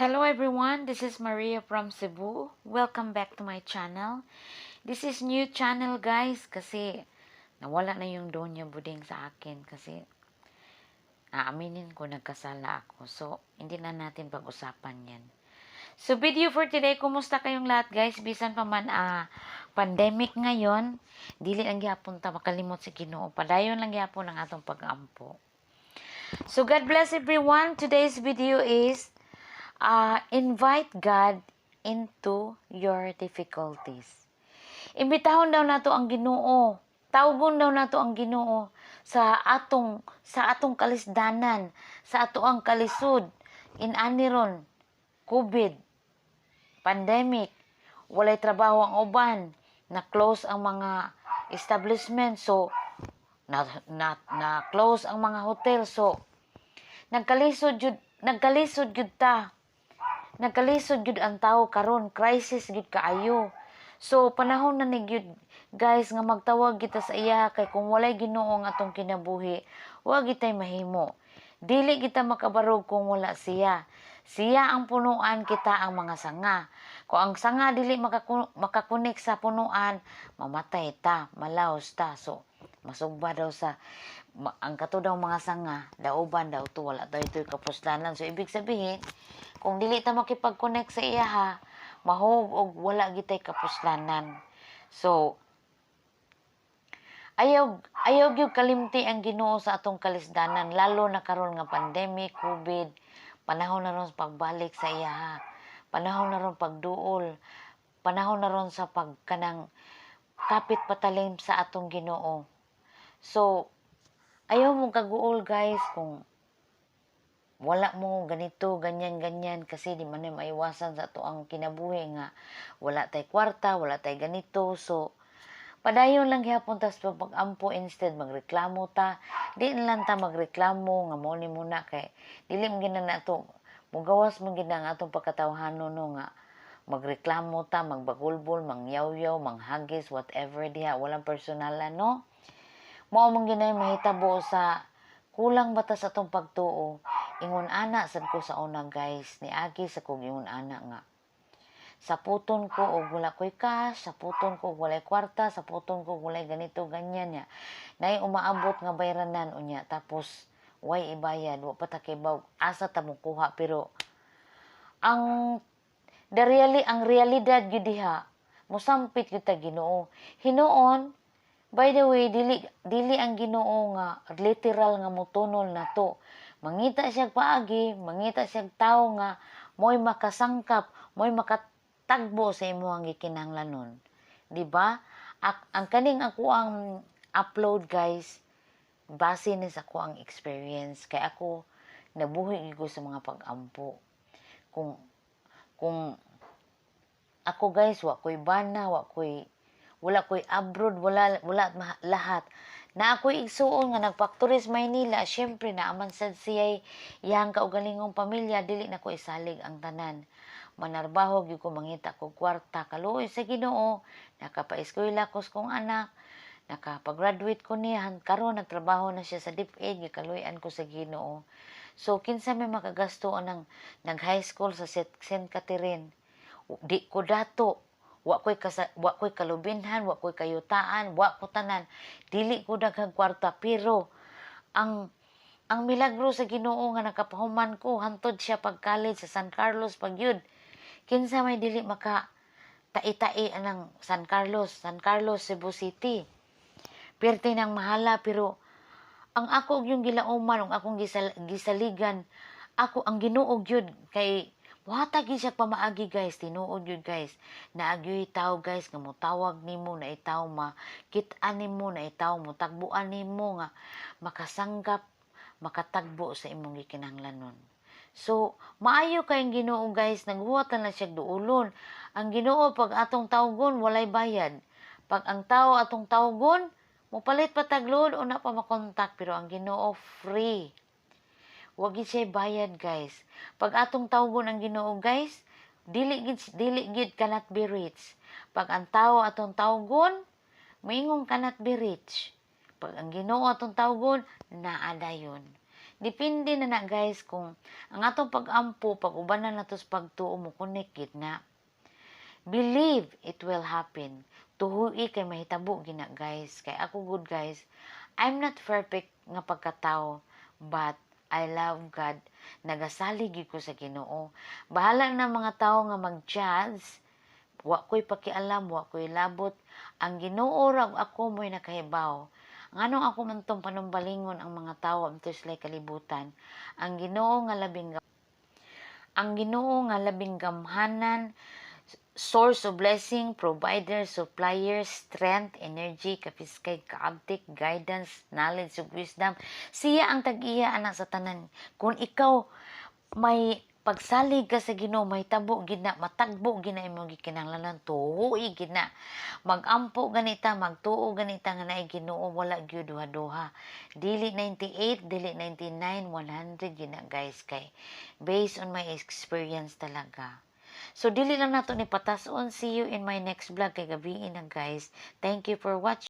Hello everyone, this is Maria from Cebu. Welcome back to my channel. This is new channel guys kasi nawala na yung Donya Buding sa akin kasi aaminin ko nagkasala ako. So, hindi na natin pag-usapan yan. So, video for today, kumusta kayong lahat guys? Bisan pa man pandemic ngayon, dili lang gyapon ta makalimot sa Ginoo. Padayon lang gyapon ang atong pag-ampo. So, God bless everyone. Today's video is invite God into your difficulties. Imbitahon daw nato ang Ginoo. Tawgon daw nato ang Ginoo sa atong kalisdanan, sa ato ang kalisod. Inaniron, COVID, pandemic, walay trabaho ang uban, na-close ang mga establishment, so na-close ang mga hotel, so nagkalisod jud ta. Nagkalisod jud ang tao karon, crisis jud kaayo. So panahon na ni gyud guys nga magtawag kita sa iya kay kung walay Ginoo ang atong kinabuhi, wa gitay mahimo. Dili kita makabarog kung wala siya. Siya ang punuan, kita ang mga sanga. Kung ang sanga dili makakunik sa punuan, mamatay ta, malaos ta. So masugba daw sa ang kato daw mga sanga, dauban daw to, wala daw ito'y kapusdanan. So ibig sabihin, kung dili ta makipag-connect sa iya ha, mahog og wala gitay kapusdanan. So ayaw gyud kalimti ang Ginoo sa atong kalisdanan, lalo na karon nga pandemic, COVID, panahon na ron sa pagbalik sa iya ha. Panahon na ron pagduol, panahon na ron sa pagkanang kapit patalim sa atong Ginoo. So ayaw mong kaguol guys kung wala mo ganito, ganyan, kasi di man na maiwasan sa ato ang kinabuhi nga wala tay kwarta, wala tay ganito. So padayon lang gyapon ta sa pag-ampo, instead magreklamo ta. Di na lang ta magreklamo nga mo ni muna kay dili man gina nato mugawas man gid ang atong pagkatawhanon no nga magreklamo ta, magbagulbol, mangyaw-yaw, manghagis, whatever diha, walang personalan no. Mao man ginay mahitabo sa kulang batas atong pagtuo. Ingon ana sad ko sa una guys, niagi sa kog ingon ana nga saputon ko og wala koy cash, saputon ko og walay kwarta, saputon ko og walay ganito ganyan nya. Nay umaabot nga bayranan unya tapos way ibayad, wa pa ta kay baw asa ta mo kuha. Pero ang ang realidad gyud diha, mosampit gyud ta Ginoo. Hinuon, by the way, dili ang Ginoo nga literal nga motunol na to. Mangita siya paagi, mangita siya tao nga mo'y makasangkap, mo'y makatagbo sa imuhang gikinahanglanon. Di ba? Ang kaning ako ang upload guys, base ni sa ako ang experience. Kay ako nabuhi ko sa mga pag-ampo. Kung ako guys, wa ko'y bana, wala ko'y abroad, wala lahat. Na ako'y igsuon nga nagpakturis Maynila, syempre naaman sad siya'y iyang kaugalingong pamilya, dili na ko isalig ang tanan. Manarbaho gyud ko, mangita ko kwarta, kaluoy sa Ginoo, nakapa-eskwela ko sa kong anak, nakapag-graduate ko niya, karon nagtrabaho na siya sa DepEd, gikaluyan ko sa Ginoo. So kinsa may makagasto ang nag-high school sa St. Catherine, di ko dato. Wa ko'y kalubinhan, wa ko'y kayutaan, wa ko tanan, dili ko daghang kwarta. Pero ang milagro sa Ginoo nga nakapahuman ko hantod siya pag college sa San Carlos pagyud. Kinsa may dili maka tai-tai anang San Carlos, Cebu City. Perti nang mahala, pero ang ako yung gilauman, ang akong gisaligan, ako ang Ginoo gyud kay wata gyud siya pamaagi guys, tinuod yun guys. Naagyoy tao guys nga motawag nimo, na itaw makit-an nimo, na itaw mo tagbuan nimo nga makasanggap, makatagbo sa imong gikinahanglanon. So maayo kayong Ginoo guys, naghuwatan na siya duulon. Ang Ginoo pag atong tawgon walay bayad. Pag ang tao atong tawgon mopalit pa taglood o na pa makontak, pero ang Ginoo free. Wag siya bayad guys. Pag atong tawgon ang Ginoo guys, dili gid cannot be rich. Pag ang tao atong tawgon, moingon cannot be rich. Pag ang Ginoo atong tawgon, naa dayon. Depende na na guys kung ang atong pag-ampo, pag-ubanan nato sa pagtuo mo connect gid na. Believe it will happen. Tuhui kay mahitabo gina guys. Kay ako good guys, I'm not perfect nga pagkatao, but I love God. Nagasalig gyud ko sa Ginoo. Bahala na mga tao nga mag-judge. Wa ko'y pakialam, wa ko'y labot. Ang Ginoo ra ako mo'y nakahibaw. Nganong ako man tong panumbalingon ang mga tao amto sila'y kalibutan. Ang Ginoo nga labing gamhanan, source of blessing, provider, supplier, strength, energy, kapiskay, kaabtik, guidance, knowledge, ug wisdom. Siya ang tag-iya anak sa tanan. Kung ikaw may pagsalig ka sa Ginoo, may tabo gina, matagbo gina imong gikinahanglanon, tuhoy gina. Magampo ganita, magtuo ganita nga naay Ginoo, wala gyud duha-duha. Dili 98, dili 99, 100 gina guys kay based on my experience talaga. So, dili lang nato ni patason. See you in my next vlog kay gabiin na guys. Thank you for watching.